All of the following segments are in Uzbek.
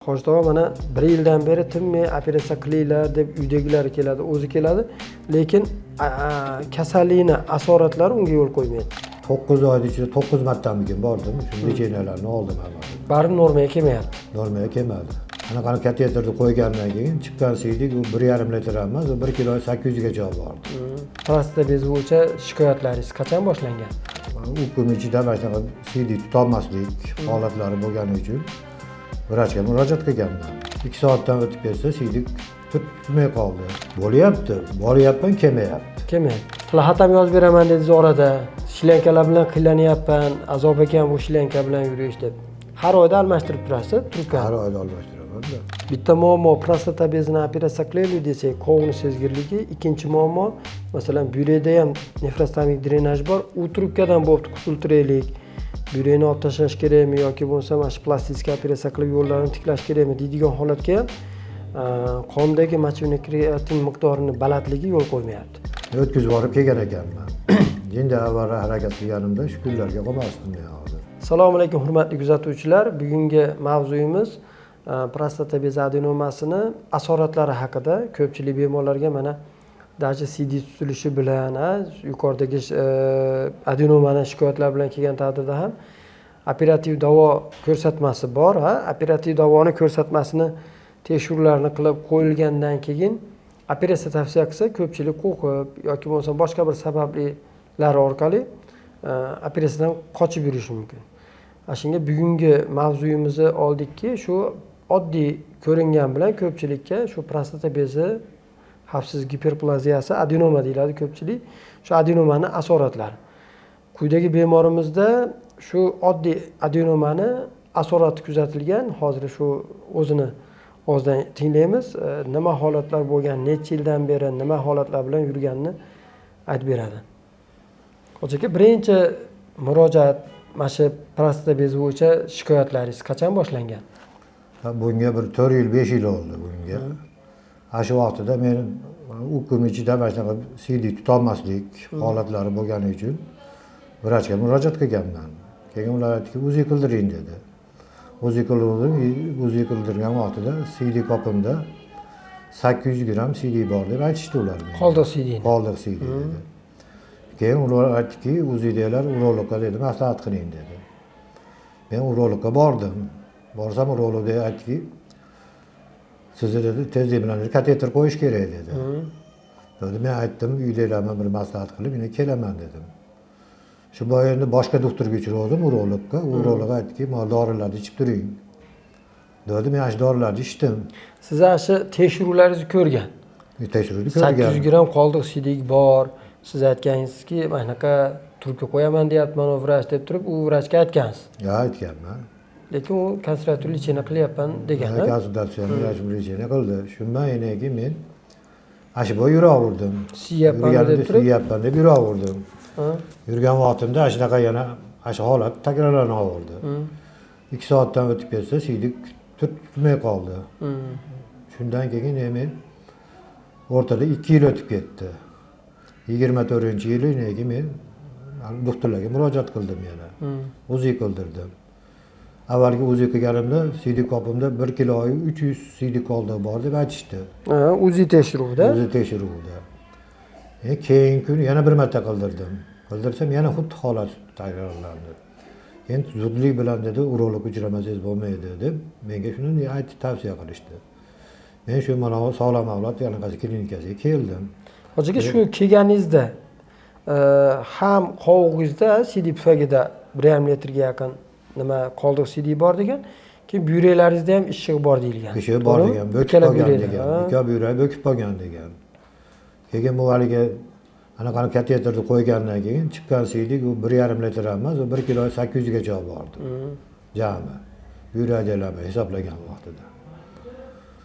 Xo'sh tog'a, mana 1 yildan beri tinmay operatsiya qilinglar deb uydagilar keladi, o'zi keladi, lekin kasallikni asoratlari unga yo'l qo'ymaydi. 9 oy ichida 9 martamikin bordim. Shu lecheniyalarni oldim hamma. Bari normaga kelmayapti. Normaga kelmadi. Qanaqa kateterni qo'ygandan keyin chiqqan siydik u 1,5 litr emas, 1 kilo 800 gacha bordi. Prostata bezi bo'yicha shikoyatlaringiz qachon boshlangan? U kun ichida mana shunaqa siydik tutolmaslik holatlari bo'lgani uchun vrachga murojaat qilganman. 2 soatdan o'tib ketsa siydik tutmay qoldi. Bo'lyapti, boryapman, kelmayapti. Kelmayapti. Plahatam yozib beraman dedingiz orada. Shilyankalar bilan qiynalanyapman, azob ekan bu shilyanka bilan yurish deb. Har oyda almashtirib turasiz, trubkani. Har oyda almashtiraman. Bitta muammo prostata bezini operatsiya qilaylik desak, qovun sezgirligi. Ikkinchi muammo, masalan, buyrakda ham nefrostomik drenaj bor. U trubkadan bo'libdi qutultiraylik. Buyrakni olib tashlash kerakmi yoki bo'lmasa mana shu plastik operatsiya qilib yo'llarini tiklash kerakmi deydigan holatga ham qondagi mochivniy kreatin miqdorining balandligi yo'l qo'ymayapti. O'tkazib borib kelgan ekanman. Endi avval harakat qilganimda shu kunlarga qolmasdim hozir. Assalomu alaykum hurmatli kuzatuvchilar. Bugungi mavzuyimiz prostata bezi adenomasini asoratlari haqida. Ko'pchilik bemorlarga mana dachi CD tutilishi bilan, yuqoridagi adenomani shikoyatlar bilan kelgan taqdirda ham operativ davo ko'rsatmasi bor, operativ davoni ko'rsatmasini tekshiruvlarni qilib qo'yilgandan keyin operatsiya tavsiya qilsa, ko'pchilik qo'rqib yoki bo'lmasa boshqa bir sabablar orqali operatsiyadan qochib yurishi mumkin. Shunga bugungi mavzuyimizni oldikki, shu oddiy ko'ringan bilan ko'pchilikka shu prostata bezi xavfsiz giperplaziyasi, adenoma deyiladi ko'pchilik. Shu adenomani asoratlari. Quyidagi bemorimizda shu oddiy adenomani asorati kuzatilgan. Hozir shu o'zini o'zidan tinglaymiz. Nima holatlar bo'lgan, necha yildan beri nima holatlar bilan yurganini aytib beradi. Ho'ja aka, birinchi murojaat mana shu prostata bezi bo'yicha shikoyatlaringiz qachon boshlangan? Bunga bir 4 yil, 5 yil oldi bunga. Shu vaqtida men u kun ichida mana shunaqa siydik tutolmaslik holatlari bo'lgani uchun vrachga murojaat qilganman. Keyin ular aytdiki, o'zi qildiring dedi. O'zi qildirdim, o'zi qildirgan vaqtida siydik qopimda 800 gram siydik bor deb aytishdi ular. Qoldiq siydik. Qoldiq siydik dedi. Keyin ular aytdiki, o'zingizlar urologga dedi, maslahat qiling dedi. Men urologga bordim. Borsam urolog aytdiki, sizni dedi tezlik bilan kateter qo'yish kerak dedi. Men aytdim, uydagilarga bir maslahat qilib, men kelaman dedim. Shu boy endi boshqa doktorga uchradim, urologga. Urolog aytdiki, "Mana dorilarni ichib turing." Dedi, men shu dorilarni ichdim. Siz shu tekshiruvlaringizni ko'rgan. Tekshiruvni ko'rgan. 800 gram qoldiq siydik bor. Siz aytgansizki, "Mana shunaqa turibga qo'yaman deyapman u vrach" deb turib, u vrachga aytgansiz. Ya, aytganman. Lekin u konsultativ lecheniya qilyapman degan. Konsultatsiyani lecheniya qildi. Shundan keyin men shu boy yuraverdim. Siyapman deb turib, siyapman deb yuraverdim. Yurgan vaqtimda shunaqa yana shu holat takrorlanaverdi. 2 soatdan o'tib ketsa siydik tutmay qoldi. Shundan keyin men o'rtada 2 yil o'tib ketdi. 24-yili men doktorlarga murojaat qildim yana. O'zi qildirdim. Avvalgi o'zi qilganimda siydik qopimda 1 kilo 300 siydik qoldiq bor deb aytishdi. O'zi tekshiruvda. O'zi tekshiruvda. Keyingi kun yana bir marta qildirdim. Qildirsam yana xuddi holat takrorlandi. Endi zudlik bilan dedi, urolog uchramasangiz bo'lmaydi deb menga shuni aytib tavsiya qilishdi. Men shu mana sog'lom avlod yanaqasi klinikasiga keldim. Hojiga shu kelganingizda ham qovug'ingizda siydik pufagida 1,5 litrga yaqin nima qoldiq siydik bor degan, keyin buyraklaringizda ham ishshig bor deyilgan. Ishshig bor degan, bo'kib qolgan degan. Ikki buyrak bo'kib qolgan degan. Keyin bu haliga anaqa kateterni qo'ygandan keyin chiqqan siydik u 1,5 litr emas, u 1 kilo 800 gacha bordi. Jami. Buyraklar hisoblagan vaqtida.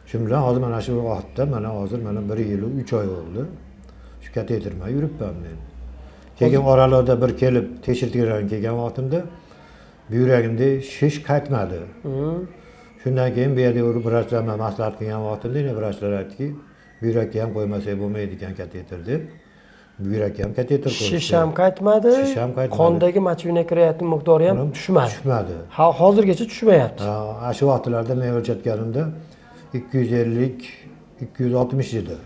Shu bilan hozir mana shu vaqtda hozir 1 yil 3 oy bo'ldi. Shu kateter bilan yuribman men. Keyin oralarda bir kelib tekshirtirgan kelgan vaqtimda buyuragimda shish qaytmadi. Shundan keyin bu yerda vrachlarga maslahat qilgan vaqtimda vrachlar aytdiki, buyrakka ham qo'ymasak bo'lmaydi ekan kateter deb. Buyrak ham kateter Shish ham qaytmadi. Shish ham qaytmadi. Qondagi mochvina kreatin miqdori ham tushmadi. Tushmadi. Hozirgacha tushmayapti. Ha, shu vaqtlarda men o'lchatganimda 250-260 edi.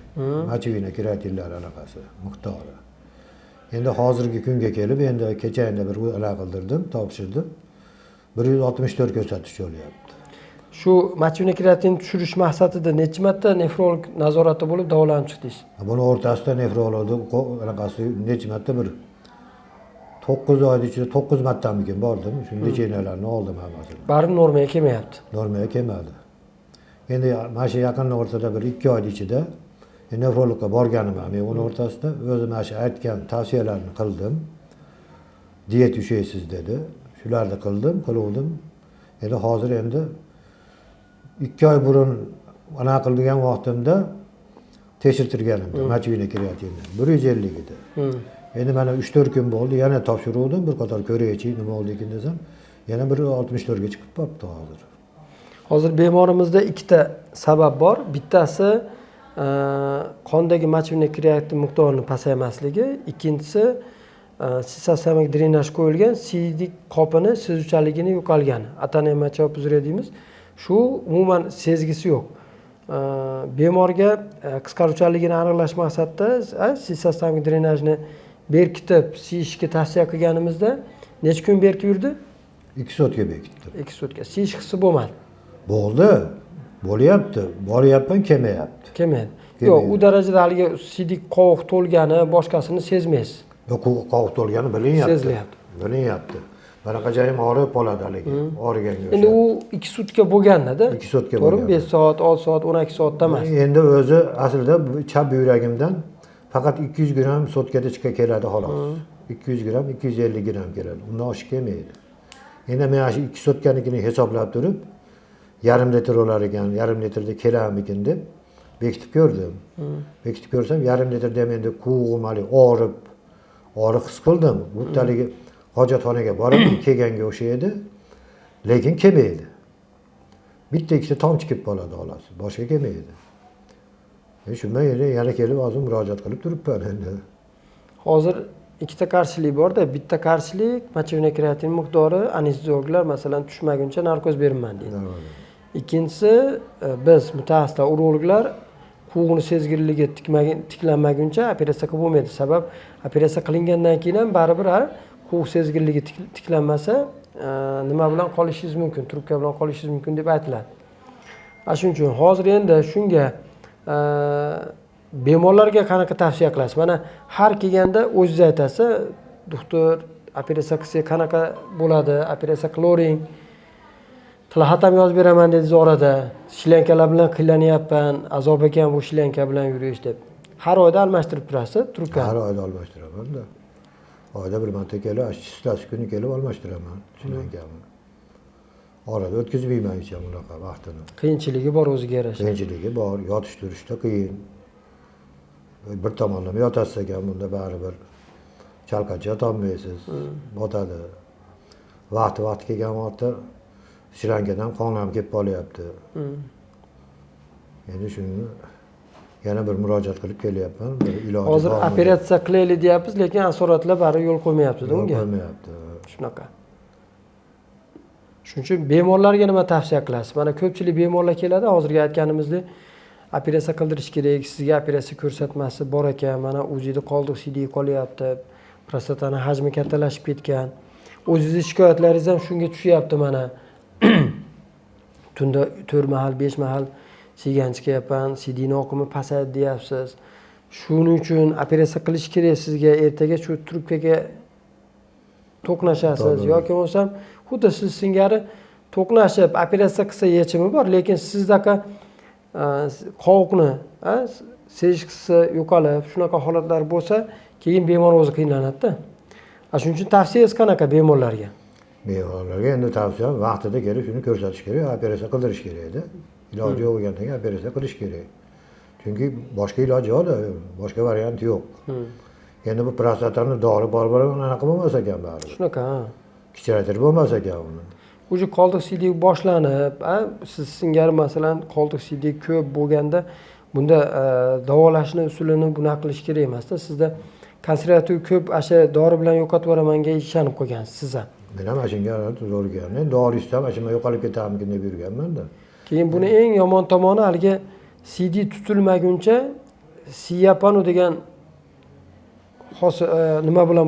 Mochvina kreatinlar anaqasi miqdori. Endi hozirgi kunga kelib, endi kechagina bir aloqa qildirdim, topshirdim. 164 ko'rsatish olyapti. Shu mochvina kreatin tushirish maqsadida necha marta nefrolog nazorati bo'lib davolanib chiqdingiz? Buni o'rtasida nefrologni anaqasi necha marta bir 9 oyda ichida 9 martamikin bordim. Shu lecheniyalarni oldim hammasini. Baribir normaga kelmayapti. Normaga kelmadi. Endi mana shu yaqin o'rtada bir 2 oy ichida nefrologga borganim ham men uni o'rtasida o'zim mana shu aytgan tavsiyalarni qildim. Diyet ushaysiz dedi. Shularni qildim. Endi 2 oy burun anaqa qilgan vaqtimda tekshirtirganimda mochvina kreatinni 150 edi. Endi mana 3-4 kun bo'ldi, yana topshiruvdim, bir qator ko'raychi nima oldi ekan desam, yana 164 ga chiqib qolibdi hozir. Hozir bemorimizda ikkita sabab bor. Bittasi qondagi mochvina kreatin miqdorining pasaymasligi, ikkinchisi sistematik drenaj qo'yilgan siydik qopini sezuvchanligini yo'qolgani. Atanema-chapuzre deymiz. Shu umuman sezgisi yo'q. Bemorga qisqaruvchanligini aniqlash maqsadida sistematik drenajni berkitib, siyishga tavsiya qilganimizda necha kun berkitib yurdi? 2 sutka bekitdim. 2 sutka. Siyish hissi bo'lmadi. Bo'ldi. Bo'lyapti. Boryapman, kelmayapti. Kelmaydi. Yo'q, u darajada haligi siydik qovoq to'lgani, boshqasini sezmaysiz. Yo'q, qovoq to'lgani bilinyapti. Sezilyapti. Bilinyapti. Bunaqa joyim og'rib qoladi haligi. Og'riganga o'xshab. Endi u 2 sutka bo'lganda-da. 2 sutka bo'lgan. bo'lgan. 5 soat, 6 soat, 12 soatda emas. Endi o'zi aslida chap yuragimdan faqat 200 gram sotkada chiqa keladi xolos. 200 gram, 250 gram keladi. Undan oshiq kelmaydi. Endi men shu 2 sotkanikini hisoblab turib, yarim litr olar ekan, yarim litrda kelarmikin deb bekitib ko'rdim. Bekitib ko'rsam, yarim litrda men endi quvg'im hali og'riq his qildim. Butaligi hojatxonaga borib kelganga o'xshaydi, lekin kelmaydi. Bitta ikkita tomchi kelib qoladi xolos, boshqa kelmaydi. Shundan yana kelib hozir murojaat qilib turibman endi. Hozir ikkita qarshilik bor-da. Bitta qarshilik mochvina kreatin miqdori anesteziologlar masalan tushmaguncha narkoz bermayman deydi. Ikkinchisi biz mutaxassislar urologlar quvg'ini sezgirligi tiklanmaguncha operatsiya qilib bo'lmaydi. Sabab operatsiya qilingandan keyin ham baribir quvg' sezgirligi tiklanmasa nima bilan qolishingiz mumkin, trubka bilan qolishingiz mumkin deb aytiladi. Shuning uchun hozir endi shunga bemorlarga qanaqa tavsiya qilasiz? Mana har kelganda o'zingiz aytasiz, doktor operatsiya qilsak qanaqa bo'ladi? Operatsiya qilavering. Tilxat ham yozib beraman dedingiz orada. Shlankalar bilan qiynalanyapman, azob ekan bu shlanka bilan yurish deb. Har oyda almashtirib turasiz trubkani? Har oyda almashtiraman-da. Oyda bir marta kelib, ishtasi kuni kelib almashtiraman shlankani. Orada o'tkazmayman hech ham unaqa vaqtini. Qiyinchiligi bor o'ziga yarasha. Qiyinchiligi bor, yotish turishda qiyin. Bir tomonlama yotasiz ekan, bunda baribir chalqancha yotolmaysiz, botadi. Vaqti kelgan vaqtda shlankadan qon ham kelib qolyapti. Endi shuni yana bir murojaat qilib kelyapman. Bir iloji bor. Hozir operatsiya qilaylik deyapmiz, lekin asoratlar bari yo'l qo'ymayapti-da unga. Yo'l qo'ymayapti. Shunaqa. Shuning uchun bemorlarga nima tavsiya qilasiz? Mana ko'pchilik bemorlar keladi, hozirgi aytganimizdek, operatsiya qildirish kerak, sizga operatsiya ko'rsatmasi bor ekan, mana o'zingizda qoldiq siydik qolyapti, prostatani hajmi kattalashib ketgan. O'zingizning shikoyatlaringiz ham shunga tushyapti mana. Tunda 4 mahal, 5 mahal siygan chiqyapman, siydikning oqimi pasaydi deyapsiz. Shuning uchun operatsiya qilish kerak sizga, ertaga shu trubkaga to'qnashasiz yoki bo'lmasam xuddi siz singari to'qnashib operatsiya qilsa yechimi bor, lekin sizdaqa qovoqni sezish hissi yo'qolib, shunaqa holatlar bo'lsa, keyin bemor o'zi qiynaladi-da. Shuning uchun tavsiyangiz qanaqa bemorlarga? Bemorlarga endi tavsiyam vaqtida kelib shuni ko'rsatish kerak, operatsiya qildirish kerak edi. Iloji yo'q bo'lgandan keyin operatsiya qilish kerak. Chunki boshqa iloji yo'q, boshqa variant yo'q. Endi bu prostatani dori bor-bor anaqa bo'lmas ekan baribir. Shunaqa, Kichraytirib bo'lmas ekan uni. O'sha qoldiq siydik boshlanib, siz singari masalan qoldiq siydik ko'p bo'lganda bunda davolashni usulini bunaqa qilish kerak emas-da. Sizda konservativ ko'p asha dori bilan yo'qotib yuboramanga ishonib qo'ygansiz siz ham. Men ham shunga zo'r kelgan. Endi dori istam, shunga yo'qolib ketarmikin deb yurganman-da. Keyin buni eng yomon tomoni haligi CD tutilmaguncha Siyapanu degan nima bilan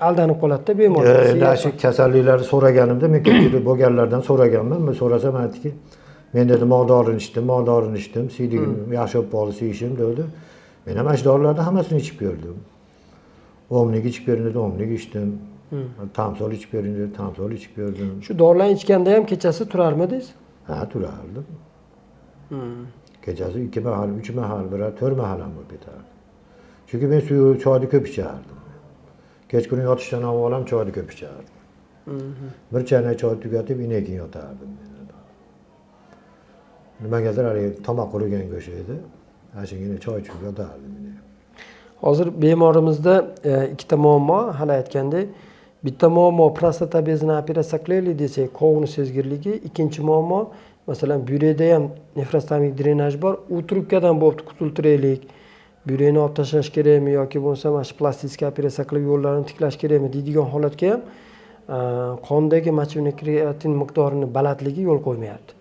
aldanib qoladi-da bemor. Endi shu kasalliklarni so'raganimda men ko'pchilik bo'lganlardan so'raganman. Men so'rasam aytdiki, men dedi mog'dorini ichdim, siydigim yaxshi bo'lib qoldi, siyishim dedi. Men ham shu dorilarni hammasini ichib ko'rdim. Omnig ichib ko'ring dedi, omnig ichdim. Tamsol ichib ko'ring dedi, tamsol ichib ko'rdim. Shu dorilarni ichganda ham kechasi turarmidingiz? Ha, turardim. Kechasi 2 mahal, 3 mahal, 4 mahal ham bo'lib ketardi. Chunki men choyni ko'p ichardim. Kechqurun yotishdan avval ham choyni ko'p ichardim. Bir chaynak choy tugatib, inekin yotardim. Nimagadir haligi tomoq qurigan go'sht edi. Ashingina choy ichib yotardim. Hozir bemorimizda ikkita muammo, hali aytgandek, bitta muammo prostata bezini operatsiya qilaylik desak, qovuni sezgirligi, ikkinchi muammo masalan buyrakda ham nefrostomik drenaj bor, u trubkadan bo'pti qutultiraylik. Buyrakni olib tashlash kerakmi yoki bo'lmasa mana shu plastik operatsiya qilib yo'llarini tiklash kerakmi deydigan holatga ham qondagi mochivniy kreatin miqdorini balandligi yo'l qo'ymayapti.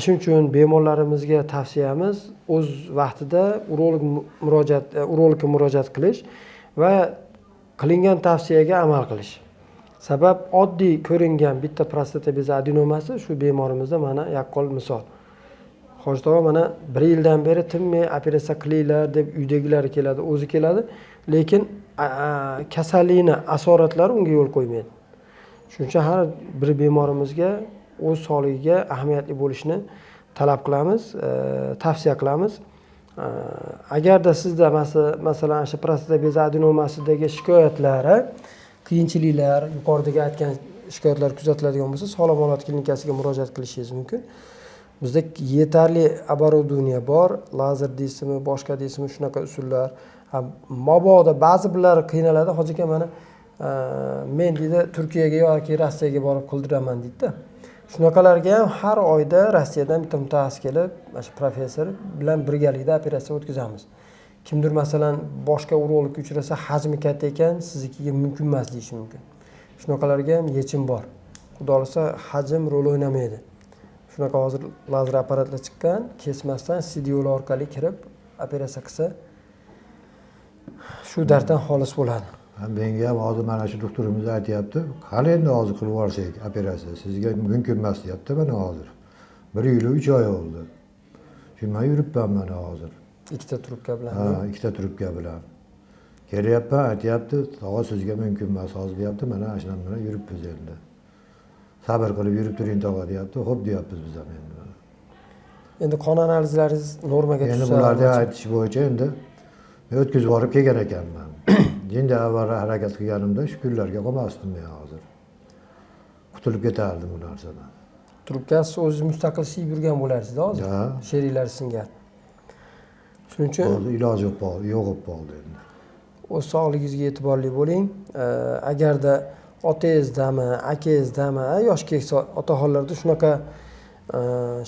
Shuning uchun bemorlarimizga tavsiyamiz o'z vaqtida urologga murojaat qilish va qilingan tavsiyaga amal qilish. Sabab oddiy ko'ringan bitta prostata bezi adenomasi shu bemorimizda mana yaqqol misol. Hoji tog'a mana 1 yildan beri tinmay operatsiya qilinglar deb uydagilari keladi, o'zi keladi, lekin kasallikni asoratlari unga yo'l qo'ymaydi. Shuning uchun har bir bemorimizga o'z sog'ligiga ahamiyatli bo'lishni talab qilamiz, tavsiya qilamiz. Agarda sizda masalan o'sha prostata bezi adenomasidagi shikoyatlar, qiyinchiliklar, yuqoridagi aytgan shikoyatlar kuzatiladigan bo'lsa, Sog'lom avlod klinikasiga murojaat qilishingiz mumkin. Bizda yetarli оборудование bor, lazer deysizmi, boshqa deysizmi, shunaqa usullar. Mabodo ba'zi birlar qiynaladi. Hozir mana men deydi Turkiyaga yoki Rossiyaga borib qildiraman deydi-da. Shunaqalarga ham har oyda Rossiyadan bitta mutaxassis kelib, mana shu professor bilan birgalikda operatsiya o'tkazamiz. Kimdir masalan boshqa urologga uchrasa, hajmi katta ekan, siznikiga mumkin emas deyishi mumkin. Shunaqalarga ham yechim bor. Xudo xolasa hajm rol o'ynamaydi. Shunaqa hozir lazer apparatlar chiqqan, kesmasdan CD yo'li orqali kirib operatsiya qilsa, shu darddan xolis bo'ladi. Menga ham hozir mana shu doktorimiz aytyapti, qani endi hozir qilib yuborsak operatsiya, sizga mumkin emas deyapti mana hozir. 1 yil 3 oy oldi. Shunday yuribman mana hozir. Ikkita trubka bilan. Ha, ikkita trubka bilan. Kelyapman, aytyapti, tog'a sizga mumkin emas hozir deyapti, mana shunaqa bilan yuribmiz endi. Sabr qilib yurib turing tog'a deyapti, xo'p deyapmiz biz ham endi. Endi qon analizlaringiz normaga tushsa. Endi bularga aytish bo'yicha endi o'tkazib borib kelgan ekanman. Endi avval harakat qilganimda shu kunlarga qolmasdim men hozir. Qutulib ketardim bu narsadan. Trubkasiz o'zingiz mustaqil siyib yurgan bo'larsiz hozir. Ha. Sheriklar singan. Shuning uchun iloji yo'q bo'ldi endi. O'z sog'ligingizga e'tiborli bo'ling. Agarda otangizdami, akangizdami, yosh keksa otaxonlarda shunaqa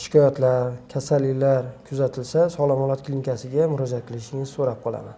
shikoyatlar, kasalliklar kuzatilsa, Sog'lom avlod klinikasiga murojaat qilishingizni so'rab qolaman.